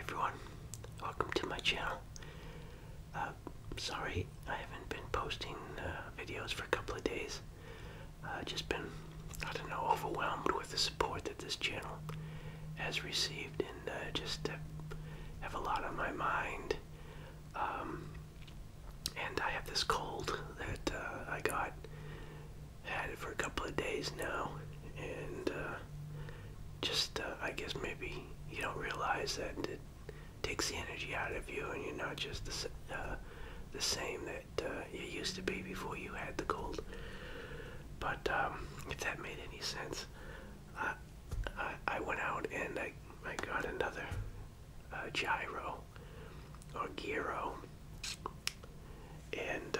everyone, welcome to my channel. Sorry I haven't been posting videos for a couple of days. Just been, I don't know, overwhelmed with the support that this channel has received, and just have a lot on my mind. And I have this cold that I had it for a couple of days now, and I guess maybe you don't realize that it takes the energy out of you, and you're not just the same that you used to be before you had the cold. But if that made any sense, I went out and I got another Gyro or Gyro, and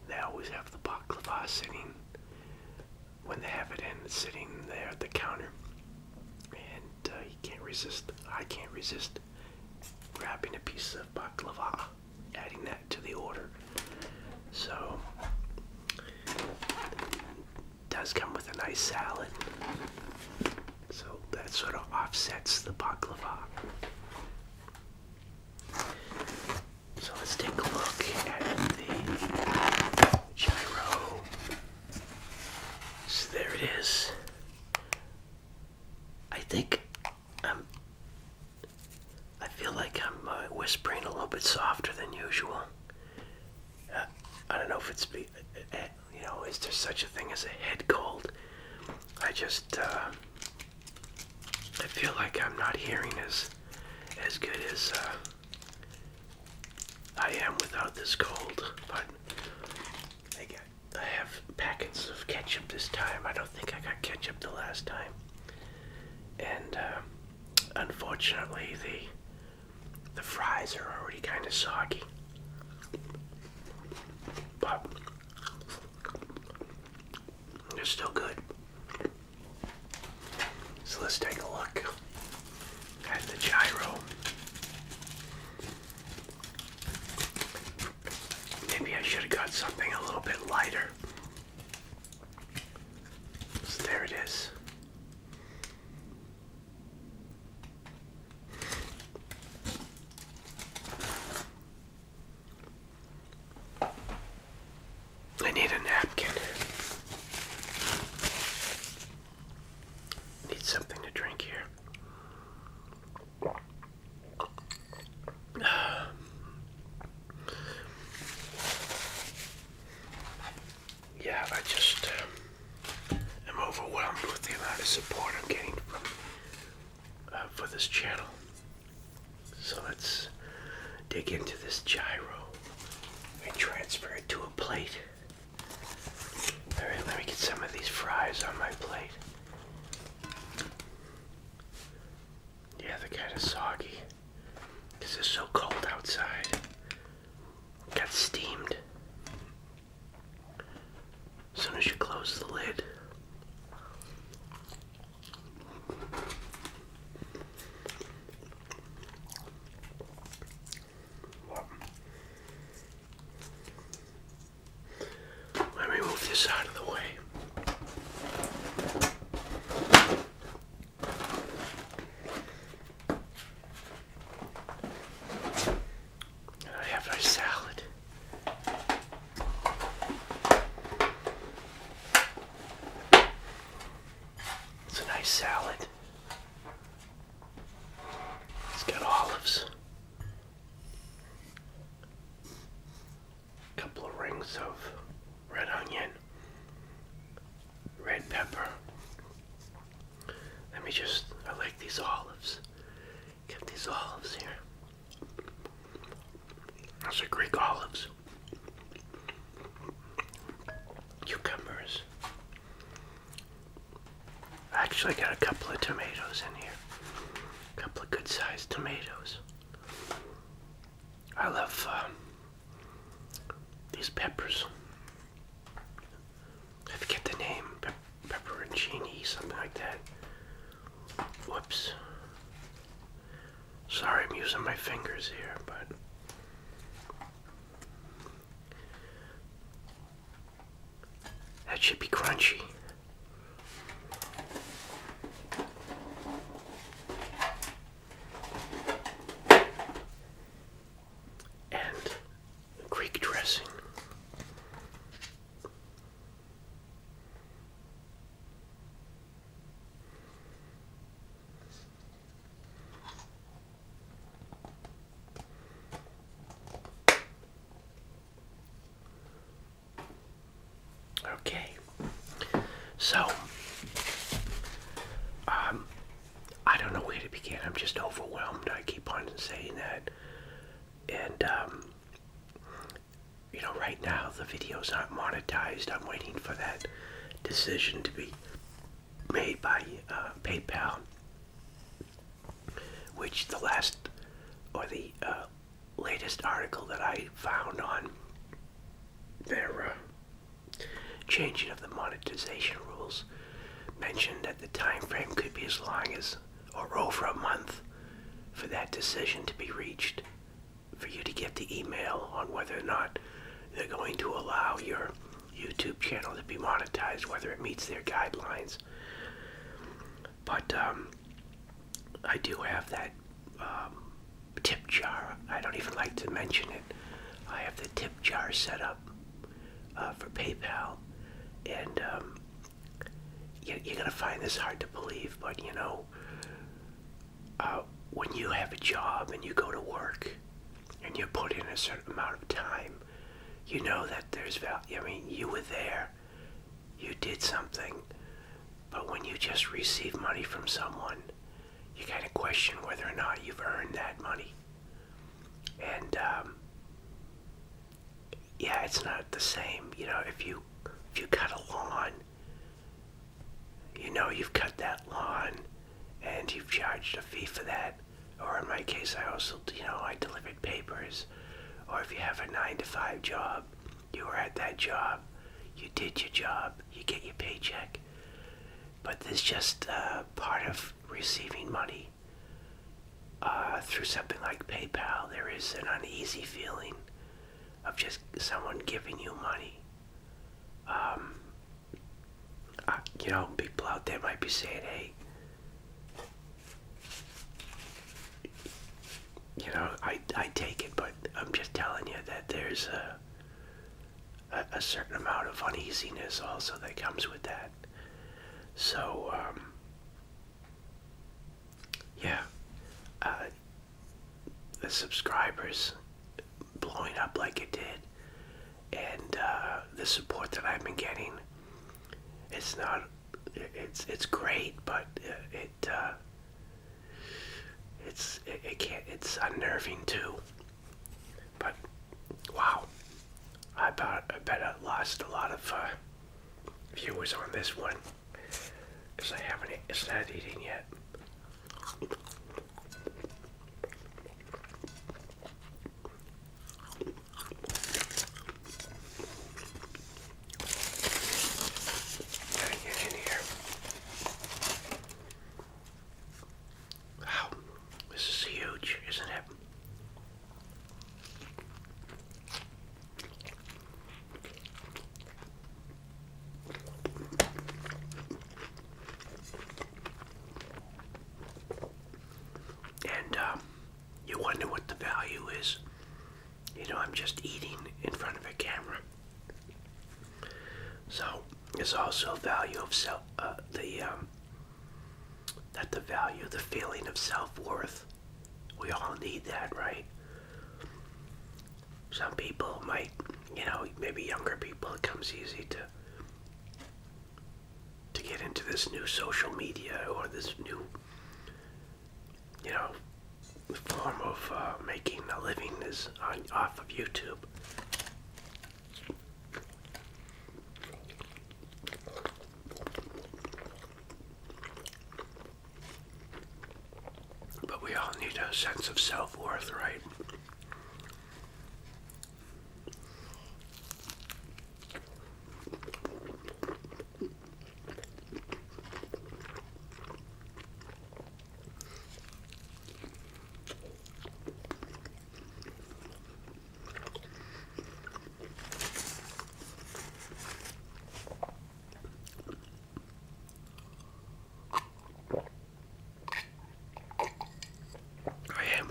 they always have the baklava sitting, when they have it in, it's sitting there at the counter, and you can't resist. I can't resist grabbing a piece of baklava, adding that to the order. So it does come with a nice salad, so that sort of offsets the baklava. So let's take a look at the Gyro. So there it is. I feel like I'm whispering a little bit softer than usual. I don't know if it's, is there such a thing as a head cold? I feel like I'm not hearing as good as I am without this cold, but I have packets of ketchup this time. I don't think I got ketchup the last time. And unfortunately, the fries are already kind of soggy. But they're still good. So let's take a look at the Gyro. Maybe I should have got something a little bit lighter. So there it is. I need a napkin. Need something to drink here. Yeah, I just am overwhelmed with the amount of support I'm getting for this channel. So let's dig into this Gyro and transfer it to a plate. Alright, let me get some of these fries on my plate. Yeah, they're kind of soggy because it's so cold outside. Got steamed. As soon as you close the lid. Let me move this out of the way. And I have my salad. It's a nice salad. It's got olives. A couple of rings of red onion, red pepper. I like these olives. Get these olives here. Those are Greek olives. Cucumbers. I actually got a couple of tomatoes in here. A couple of good-sized tomatoes. I love these peppers. I forget the name. Pepperoncini, something like that. Whoops. Sorry, I'm using my fingers here, but that should be crunchy. don't know where to begin. I'm just overwhelmed. I keep on saying that. And, right now the videos aren't monetized. I'm waiting for that decision to be made by PayPal, which the latest article that I found on their changing of the monetization rules mentioned that the time frame could be as long as or over a month for that decision to be reached, for you to get the email on whether or not they're going to allow your YouTube channel to be monetized, whether it meets their guidelines. But I do have that tip jar. I don't even like to mention it. I have the tip jar set up for PayPal, and you're gonna find this hard to believe, but when you have a job and you go to work and you put in a certain amount of time, you know that there's value. I mean, you were there, you did something, but when you just receive money from someone, you kind of question whether or not you've earned that money. And yeah, it's not the same. If you cut a lawn, you've cut that lawn and you've charged a fee for that. Or in my case, I also, I delivered papers. Or if you have a 9-to-5 job, you were at that job, you did your job, you get your paycheck. But there's just part of receiving money through something like PayPal. There is an uneasy feeling of just someone giving you money. People out there might be saying, hey, I take it, but I'm just telling you that there's a certain amount of uneasiness also that comes with that. So, the subscribers blowing up like it did, and the support that I've been getting, it's great, but it's unnerving too. But wow, I bet I lost a lot of viewers on this one because I haven't started eating yet. Gotta get in here. Wow, this is huge, isn't it? And you wonder what the value is. I'm just eating in front of a camera. So there's also value of the feeling of self-worth. We all need that, right? Some people might, maybe younger people, it comes easy to get into this new social media or this new, form of making a living is off of YouTube. But we all need a sense of self-worth, right?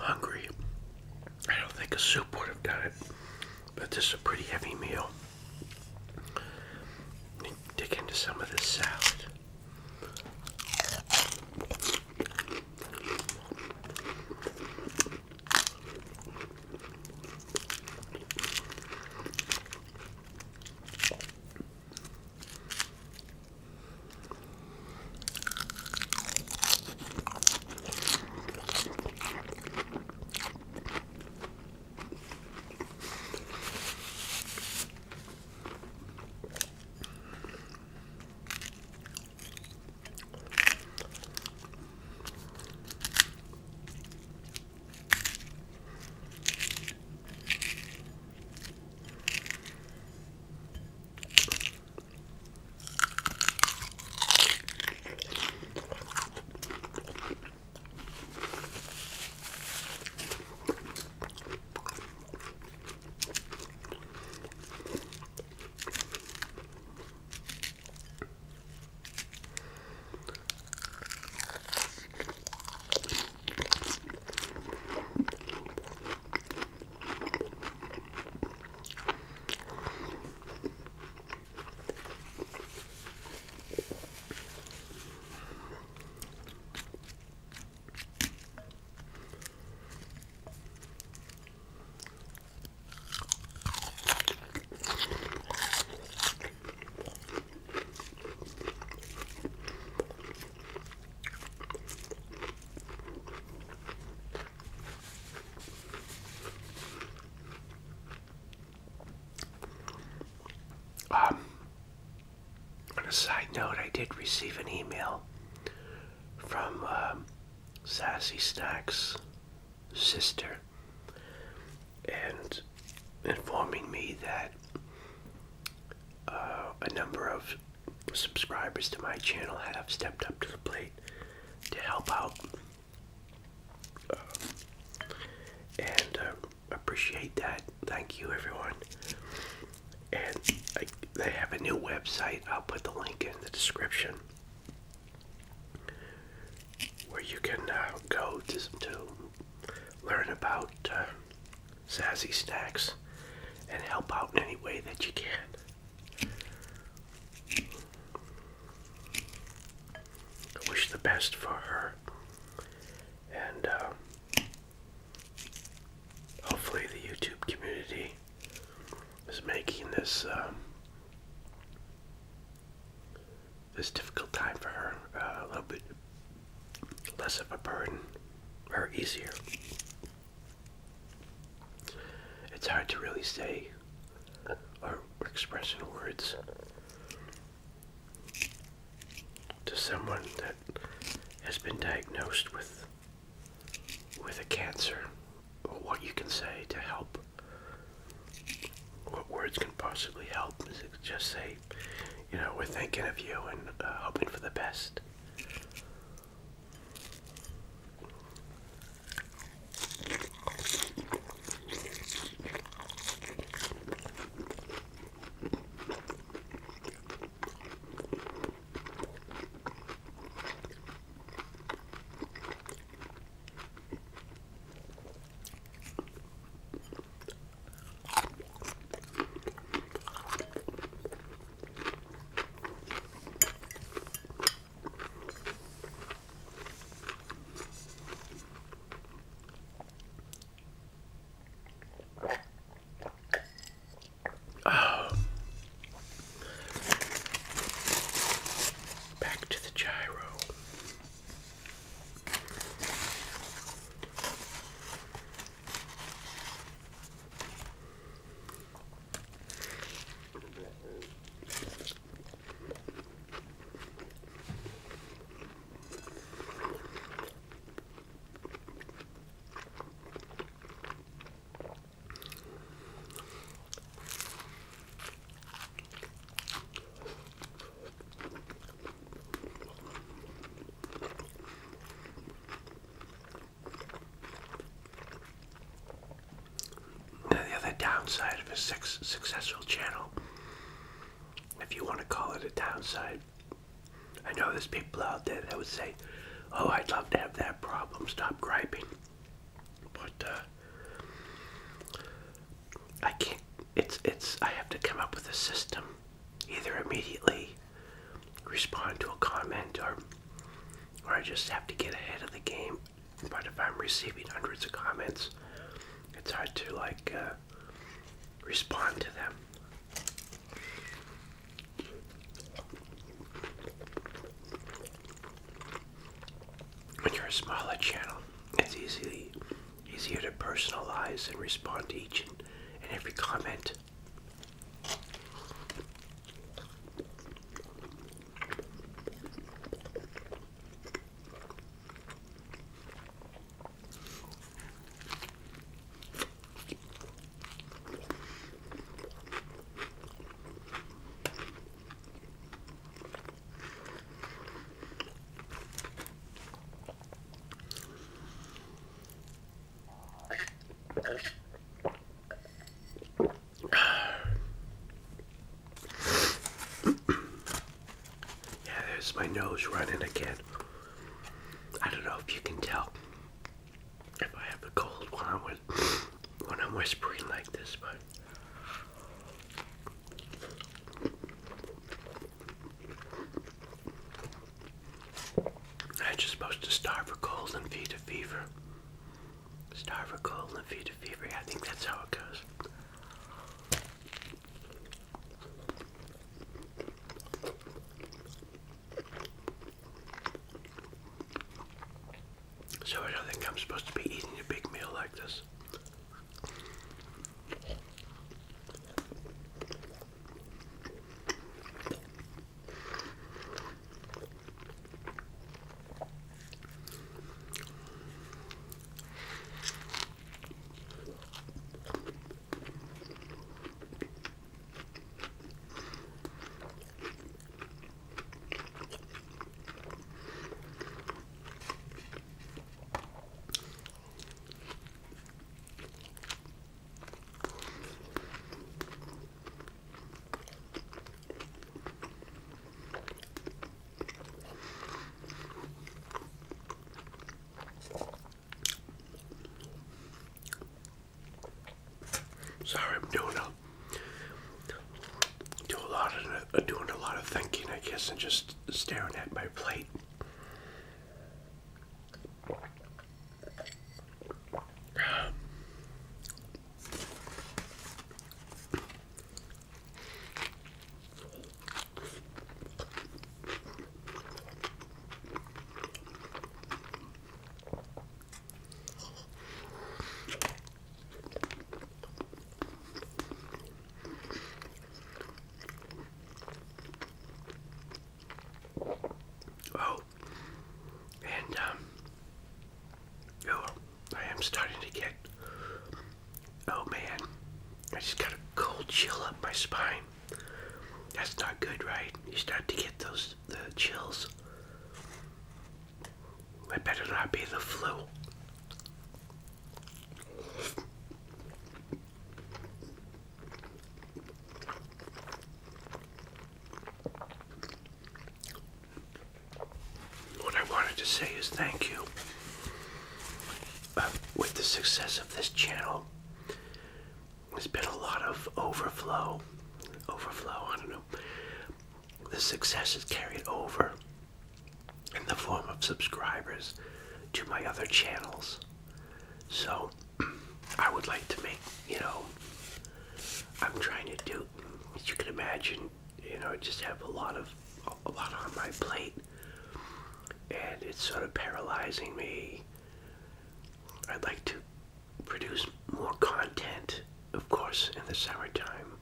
Hungry. I don't think a soup would have done it, but this is a pretty heavy meal. Dig into some of this salad. did receive an email from Sassy Snack's sister, and informing me that a number of subscribers to my channel have stepped up to the plate to help out, and appreciate that. Thank you, everyone. And they have a new website. I'll put the link in the description, where you can go to learn about Sassy Snacks and help out in any way that you can. I wish the best for her, and hopefully the YouTube community is making this this difficult time for her a little bit less of a burden, or easier. It's hard to really say or express in words to someone that has been diagnosed with a cancer, or what you can say to help. What words can possibly help is just say, we're thinking of you and hoping for the best. Back to the gyro. Downside of a successful channel, if you want to call it a downside. I know there's people out there that would say, oh, I'd love to have that problem, stop griping. But I can't. I have to come up with a system. Either immediately respond to a comment, or I just have to get ahead of the game. But if I'm receiving hundreds of comments, it's hard to respond to them. When you're a smaller channel, it's easier to personalize and respond to each and every comment. Yeah, there's my nose running again. I don't know if you can tell if I have a cold when I'm whispering like this, but I'm just supposed to starve a cold and feed a fever. Starve a cold and feed a fever. Yeah, I think that's how it goes. So I don't think I'm supposed to be eating a big meal like this. guess, and just staring at my plate. Oh, and oh, I am starting to get, oh man, I just got a cold chill up my spine. That's not good, right? You start to get the chills. That better not be the flu. What I wanted to say is thank you. With the success of this channel, there's been a lot of overflow, I don't know. The success is carried over in the form of subscribers to my other channels. So I would like to make, I'm trying to do, as you can imagine, just have a lot on my plate, and it's sort of paralyzing me. I'd like to produce more content, of course, in the summertime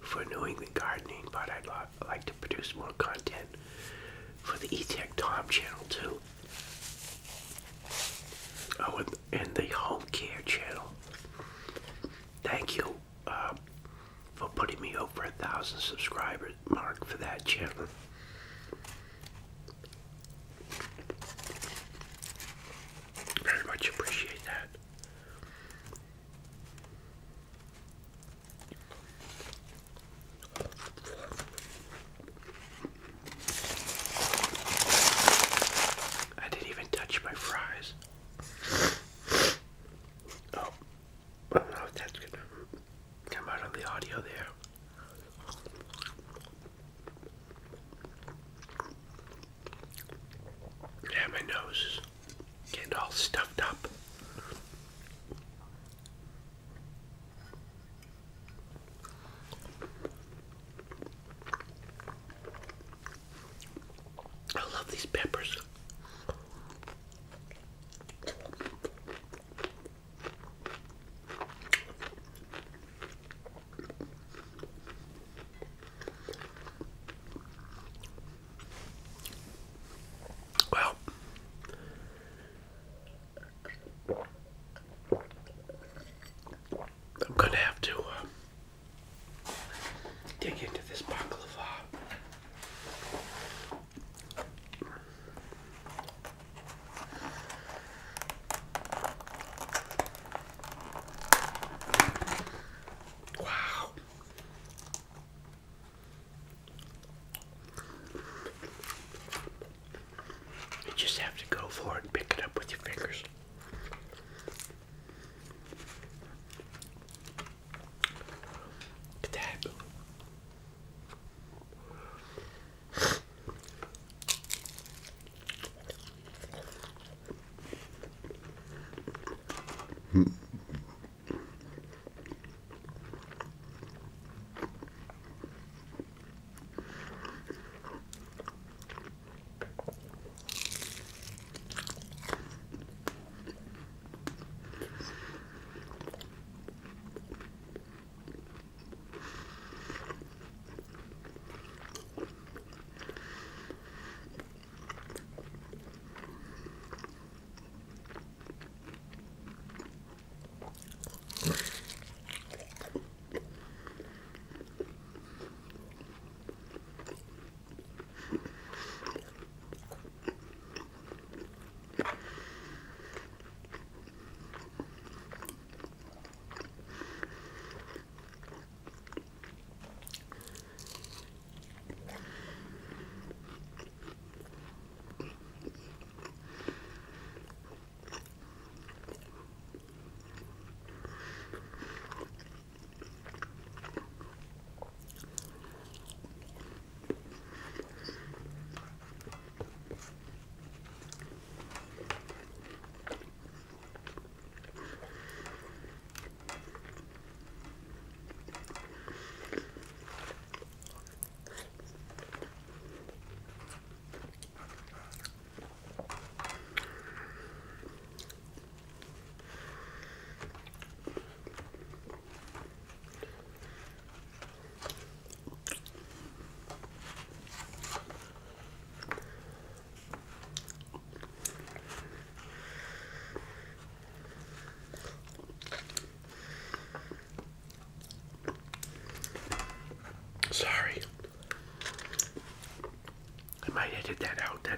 for New England gardening, but I'd like to produce more content for the E-Tech Tom channel too. Oh, and the home care channel. Thank you for putting me over 1,000 subscribers mark for that channel. Very much appreciate that. I didn't even touch my fries. Oh, I don't know if that's gonna come out on the audio there. Yeah, my nose is getting all stuffed up. I love these peppers. Well, I'm gonna have to dig into this baklava. Wow. You just have to go for it and pick it up with your fingers. Look at that.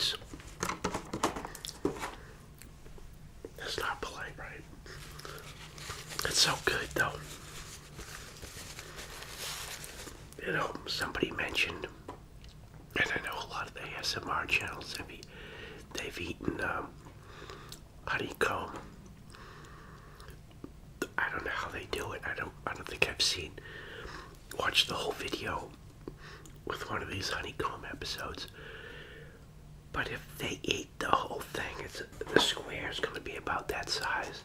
words. That's not polite, right? It's so good, though. You know, somebody mentioned, and I know a lot of the ASMR channels they've eaten honeycomb. I don't know how they do it. I don't think I've watched the whole video with one of these honeycomb episodes. But if they ate the whole thing, the square is going to be about that size.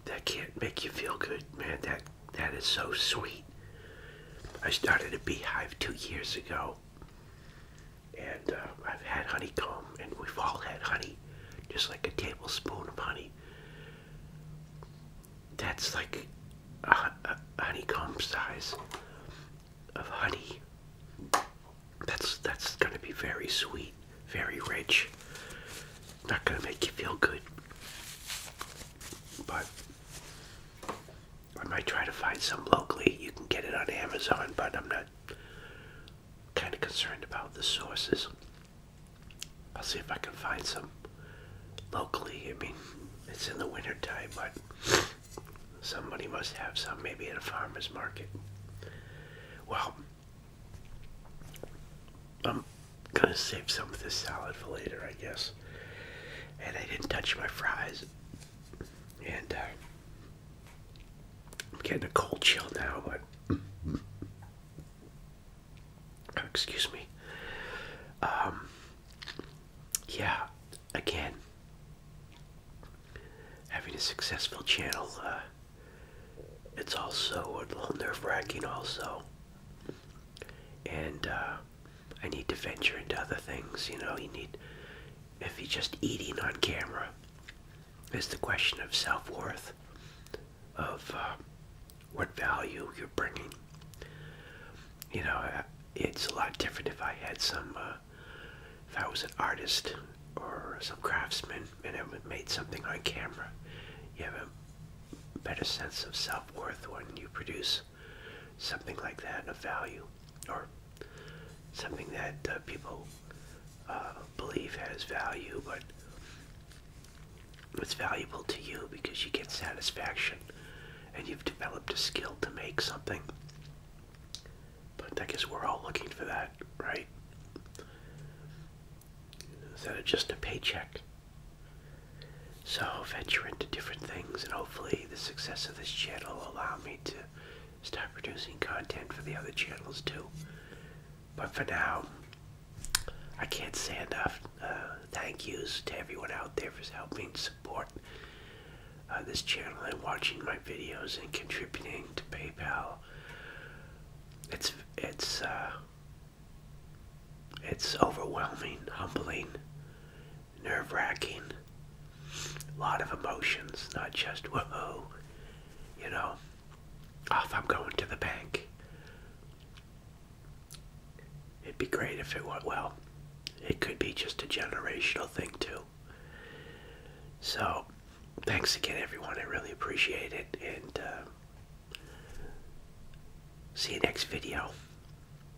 That can't make you feel good, man. That is so sweet. I started a beehive 2 years ago, and I've had honeycomb, and we've all had honey, just like a tablespoon of honey. That's like a honeycomb size of honey. That's going to be very sweet, very rich. Not going to make you feel good, but I might try to find some locally. You can get it on Amazon, but I'm not kind of concerned about the sources. I'll see if I can find some locally. I mean, it's in the winter time, but somebody must have some, maybe at a farmer's market. Well, I'm gonna save some of this salad for later, I guess. And I didn't touch my fries. And I'm getting a cold chill now, but excuse me. Yeah, again, having a successful channel, it's also a little nerve-wracking also. And I need to venture into other things, you know. If you're just eating on camera, there's the question of self-worth, of what value you're bringing. You know, it's a lot different if I had if I was an artist or some craftsman and I made something on camera. You have a better sense of self-worth when you produce something like that of value, or something that people believe has value, but it's valuable to you because you get satisfaction and you've developed a skill to make something. But I guess we're all looking for that, right? Instead of just a paycheck. So I'll venture into different things, and hopefully the success of this channel will allow me to start producing content for the other channels too. But for now, I can't say enough thank yous to everyone out there for helping support this channel and watching my videos and contributing to PayPal. It's overwhelming, humbling, nerve-wracking, a lot of emotions, not just whoa, you know, if I'm going to the bank. It'd be great if it went well. It could be just a generational thing too. So, thanks again everyone, I really appreciate it, and see you next video.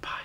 Bye.